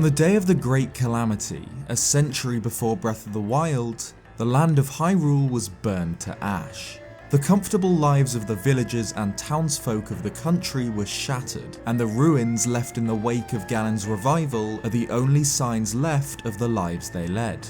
the day of the Great Calamity, a century before Breath of the Wild, the land of Hyrule was burned to ash. The comfortable lives of the villagers and townsfolk of the country were shattered, and the ruins left in the wake of Ganon's revival are the only signs left of the lives they led.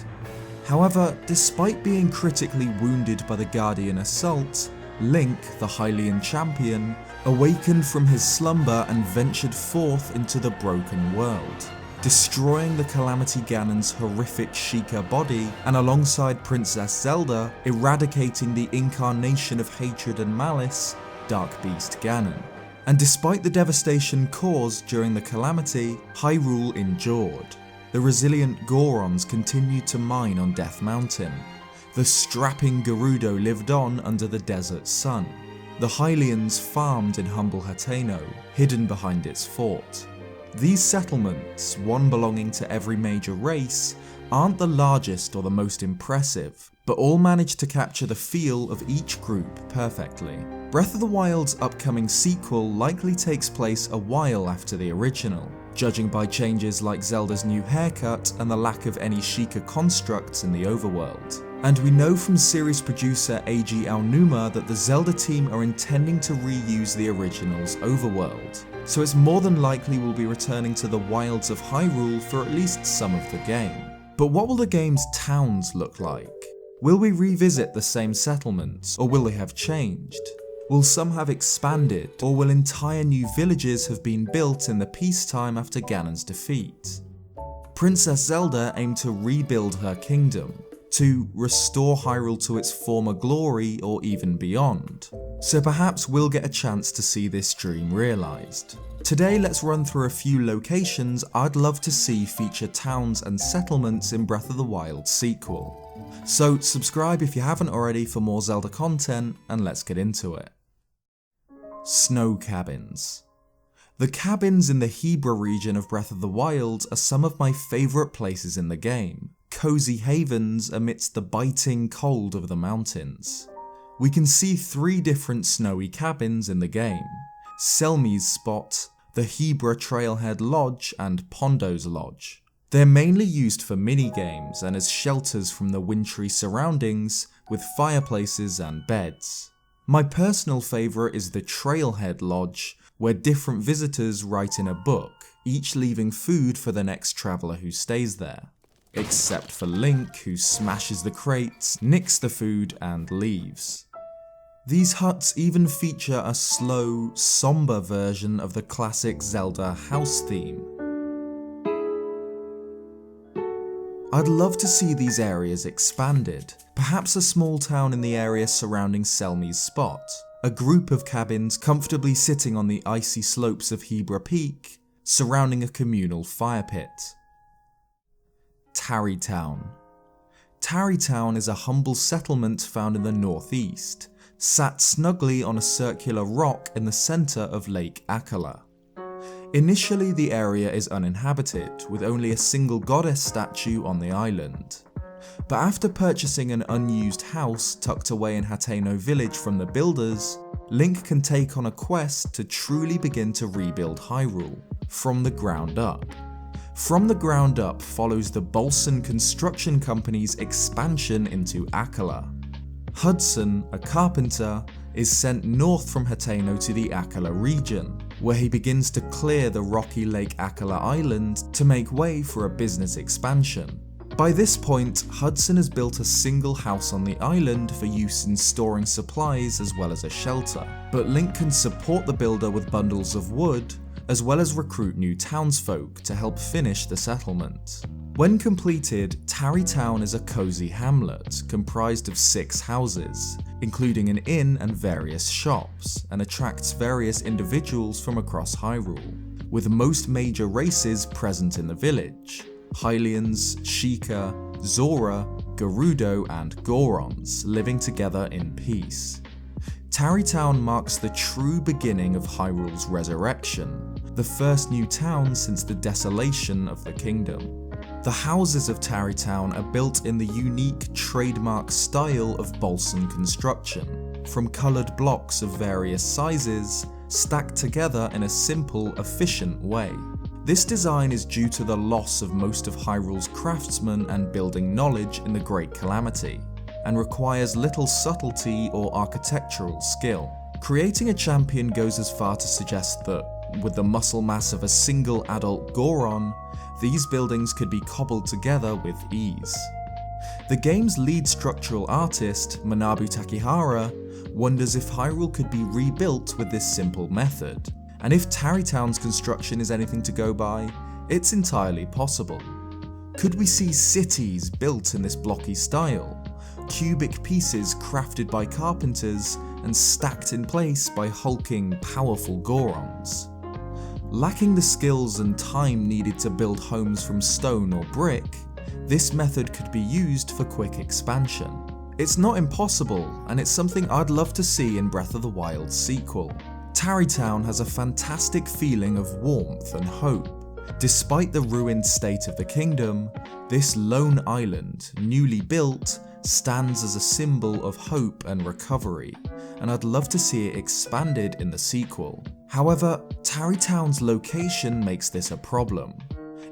However, despite being critically wounded by the Guardian assault, Link, the Hylian champion, awakened from his slumber and ventured forth into the broken world, destroying the Calamity Ganon's horrific Sheikah body, and alongside Princess Zelda, eradicating the incarnation of hatred and malice, Dark Beast Ganon. And despite the devastation caused during the Calamity, Hyrule endured. The resilient Gorons continued to mine on Death Mountain. The strapping Gerudo lived on under the desert sun. The Hylians farmed in humble Hateno, hidden behind its fort. These settlements, one belonging to every major race, aren't the largest or the most impressive, but all manage to capture the feel of each group perfectly. Breath of the Wild's upcoming sequel likely takes place a while after the original, judging by changes like Zelda's new haircut and the lack of any Sheikah constructs in the overworld. And we know from series producer A.G. Aonuma that the Zelda team are intending to reuse the original's overworld, so it's more than likely we'll be returning to the wilds of Hyrule for at least some of the game. But what will the game's towns look like? Will we revisit the same settlements, or will they have changed? Will some have expanded, or will entire new villages have been built in the peacetime after Ganon's defeat? Princess Zelda aimed to rebuild her kingdom, to restore Hyrule to its former glory or even beyond. So perhaps we'll get a chance to see this dream realised. Today let's run through a few locations I'd love to see feature towns and settlements in Breath of the Wild sequel. So subscribe if you haven't already for more Zelda content, and let's get into it. Snow cabins. The cabins in the Hebra region of Breath of the Wild are some of my favourite places in the game. Cozy havens amidst the biting cold of the mountains. We can see 3 different snowy cabins in the game: Selmy's Spot, the Hebra Trailhead Lodge, and Pondo's Lodge. They're mainly used for mini-games and as shelters from the wintry surroundings, with fireplaces and beds. My personal favourite is the Trailhead Lodge, where different visitors write in a book, each leaving food for the next traveller who stays there. Except for Link, who smashes the crates, nicks the food, and leaves. These huts even feature a slow, somber version of the classic Zelda house theme. I'd love to see these areas expanded, perhaps a small town in the area surrounding Selmy's Spot, a group of cabins comfortably sitting on the icy slopes of Hebra Peak, surrounding a communal fire pit. Tarrytown. Tarrytown is a humble settlement found in the northeast, sat snugly on a circular rock in the centre of Lake Akala. Initially the area is uninhabited, with only a single goddess statue on the island. But after purchasing an unused house tucked away in Hateno village from the builders, Link can take on a quest to truly begin to rebuild Hyrule, from the ground up. From the Ground Up follows the Bolson Construction Company's expansion into Akala. Hudson, a carpenter, is sent north from Hateno to the Akala region, where he begins to clear the rocky Lake Akala Island to make way for a business expansion. By this point, Hudson has built a single house on the island for use in storing supplies as well as a shelter, but Link can support the builder with bundles of wood, as well as recruit new townsfolk to help finish the settlement. When completed, Tarrytown is a cozy hamlet comprised of 6 houses, including an inn and various shops, and attracts various individuals from across Hyrule, with most major races present in the village: Hylians, Sheikah, Zora, Gerudo, and Gorons living together in peace. Tarrytown marks the true beginning of Hyrule's resurrection, the first new town since the desolation of the kingdom. The houses of Tarrytown are built in the unique trademark style of Bolson construction, from coloured blocks of various sizes, stacked together in a simple, efficient way. This design is due to the loss of most of Hyrule's craftsmen and building knowledge in the Great Calamity, and requires little subtlety or architectural skill. Creating a champion goes as far to suggest that, with the muscle mass of a single adult Goron, these buildings could be cobbled together with ease. The game's lead structural artist, Manabu Takehara, wonders if Hyrule could be rebuilt with this simple method, and if Tarrytown's construction is anything to go by, it's entirely possible. Could we see cities built in this blocky style? Cubic pieces crafted by carpenters and stacked in place by hulking, powerful Gorons? Lacking the skills and time needed to build homes from stone or brick, this method could be used for quick expansion. It's not impossible, and it's something I'd love to see in Breath of the Wild's sequel. Tarrytown has a fantastic feeling of warmth and hope. Despite the ruined state of the kingdom, this lone island, newly built, stands as a symbol of hope and recovery, and I'd love to see it expanded in the sequel. However, Tarrytown's location makes this a problem.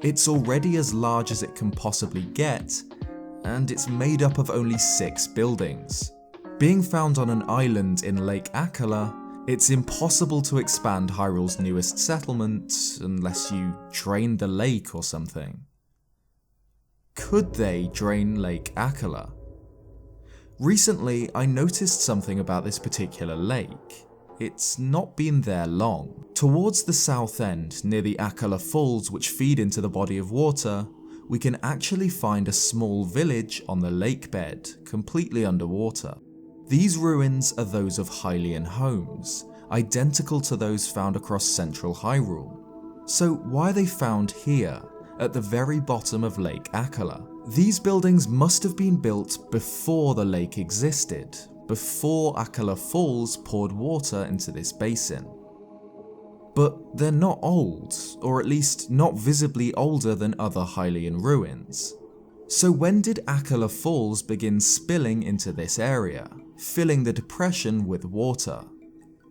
It's already as large as it can possibly get, and it's made up of only 6 buildings. Being found on an island in Lake Akala, it's impossible to expand Hyrule's newest settlement unless you drain the lake or something. Could they drain Lake Akala? Recently, I noticed something about this particular lake. It's not been there long. Towards the south end, near the Akala Falls which feed into the body of water, we can actually find a small village on the lake bed, completely underwater. These ruins are those of Hylian homes, identical to those found across central Hyrule. So why are they found here, at the very bottom of Lake Akala? These buildings must have been built before the lake existed, before Akala Falls poured water into this basin. But they're not old, or at least not visibly older than other Hylian ruins. So when did Akala Falls begin spilling into this area, filling the depression with water?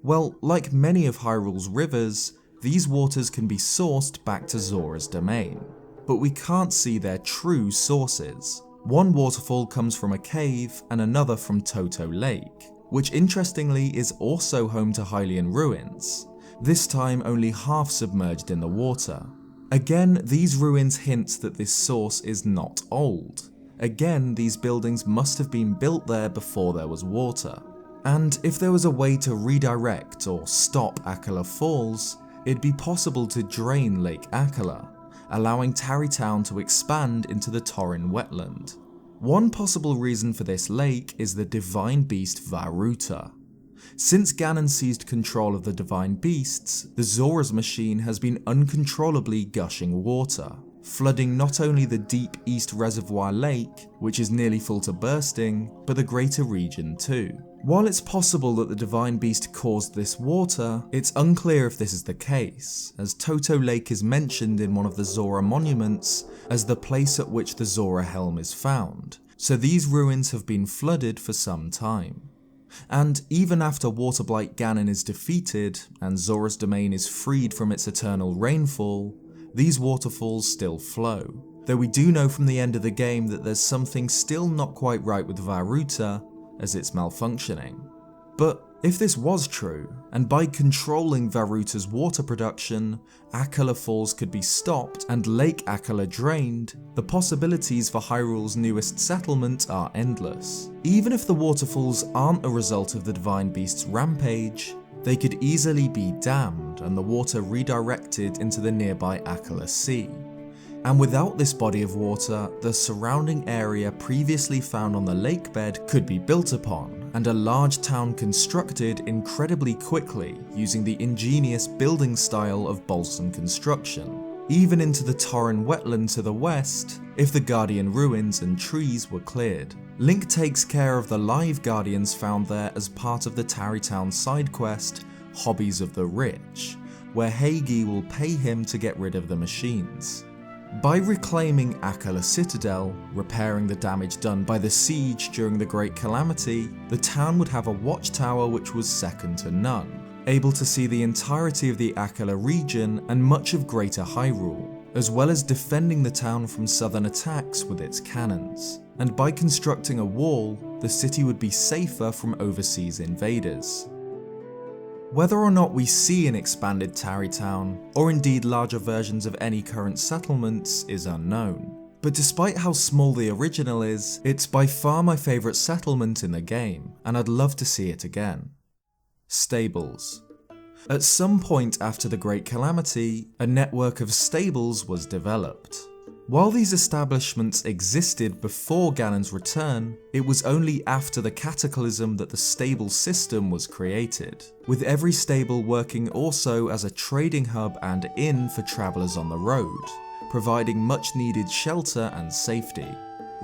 Well, like many of Hyrule's rivers, these waters can be sourced back to Zora's domain, but we can't see their true sources. One waterfall comes from a cave and another from Toto Lake, which interestingly is also home to Hylian ruins, this time only half submerged in the water. Again, these ruins hint that this source is not old. Again, these buildings must have been built there before there was water. And if there was a way to redirect or stop Akala Falls, it'd be possible to drain Lake Akala, allowing Tarrytown to expand into the Torrin wetland. One possible reason for this lake is the divine beast Vah-Ruta. Since Ganon seized control of the divine beasts, the Zora's machine has been uncontrollably gushing water, flooding not only the deep East Reservoir Lake, which is nearly full to bursting, but the greater region too. While it's possible that the divine beast caused this water, it's unclear if this is the case, as Toto Lake is mentioned in one of the Zora monuments as the place at which the Zora helm is found, so these ruins have been flooded for some time. And even after Waterblight Ganon is defeated and Zora's domain is freed from its eternal rainfall, these waterfalls still flow, though we do know from the end of the game that there's something still not quite right with Vah-Ruta, as it's malfunctioning. But if this was true, and by controlling Vah-Ruta's water production, Akala Falls could be stopped and Lake Akala drained, the possibilities for Hyrule's newest settlement are endless. Even if the waterfalls aren't a result of the Divine Beast's rampage, they could easily be dammed and the water redirected into the nearby Akala Sea. And without this body of water, the surrounding area previously found on the lake bed could be built upon, and a large town constructed incredibly quickly using the ingenious building style of Bolson construction, even into the Torrin wetland to the west, if the Guardian ruins and trees were cleared. Link takes care of the live Guardians found there as part of the Tarrytown side quest, Hobbies of the Rich, where Heigi will pay him to get rid of the machines. By reclaiming Akala Citadel, repairing the damage done by the siege during the Great Calamity, the town would have a watchtower which was second to none, able to see the entirety of the Akala region and much of Greater Hyrule, as well as defending the town from southern attacks with its cannons. And by constructing a wall, the city would be safer from overseas invaders. Whether or not we see an expanded Tarrytown, or indeed larger versions of any current settlements, is unknown. But despite how small the original is, it's by far my favourite settlement in the game, and I'd love to see it again. Stables. At some point after the Great Calamity, a network of stables was developed. While these establishments existed before Ganon's return, it was only after the Cataclysm that the stable system was created, with every stable working also as a trading hub and inn for travellers on the road, providing much needed shelter and safety.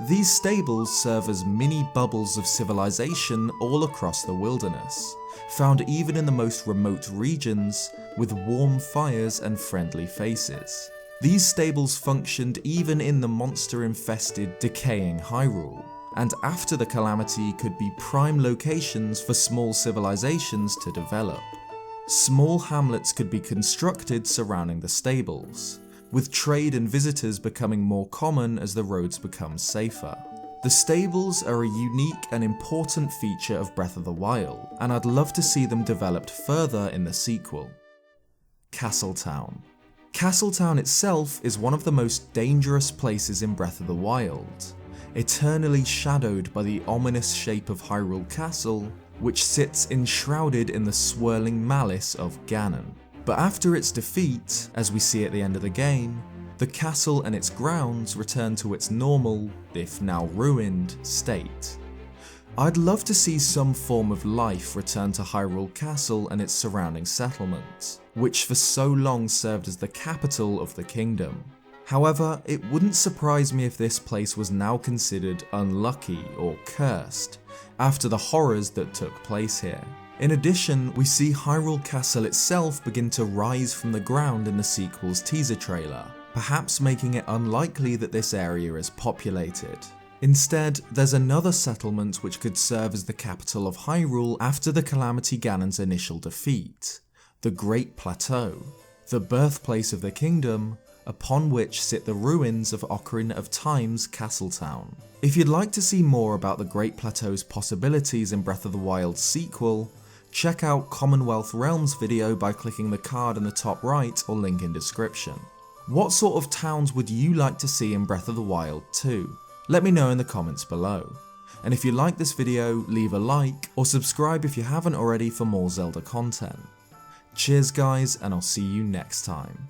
These stables serve as mini bubbles of civilization all across the wilderness, found even in the most remote regions, with warm fires and friendly faces. These stables functioned even in the monster-infested, decaying Hyrule, and after the Calamity could be prime locations for small civilizations to develop. Small hamlets could be constructed surrounding the stables, with trade and visitors becoming more common as the roads become safer. The stables are a unique and important feature of Breath of the Wild, and I'd love to see them developed further in the sequel. Castletown. Castletown itself is one of the most dangerous places in Breath of the Wild, eternally shadowed by the ominous shape of Hyrule Castle, which sits enshrouded in the swirling malice of Ganon. But after its defeat, as we see at the end of the game, the castle and its grounds return to its normal, if now ruined, state. I'd love to see some form of life return to Hyrule Castle and its surrounding settlement, which for so long served as the capital of the kingdom. However, it wouldn't surprise me if this place was now considered unlucky or cursed, after the horrors that took place here. In addition, we see Hyrule Castle itself begin to rise from the ground in the sequel's teaser trailer, perhaps making it unlikely that this area is populated. Instead, there's another settlement which could serve as the capital of Hyrule after the Calamity Ganon's initial defeat, the Great Plateau, the birthplace of the kingdom, upon which sit the ruins of Ocarina of Time's Castletown. If you'd like to see more about the Great Plateau's possibilities in Breath of the Wild's sequel, check out Commonwealth Realms video by clicking the card in the top right or link in description. What sort of towns would you like to see in Breath of the Wild 2? Let me know in the comments below. And if you like this video, leave a like or subscribe if you haven't already for more Zelda content. Cheers guys, and I'll see you next time.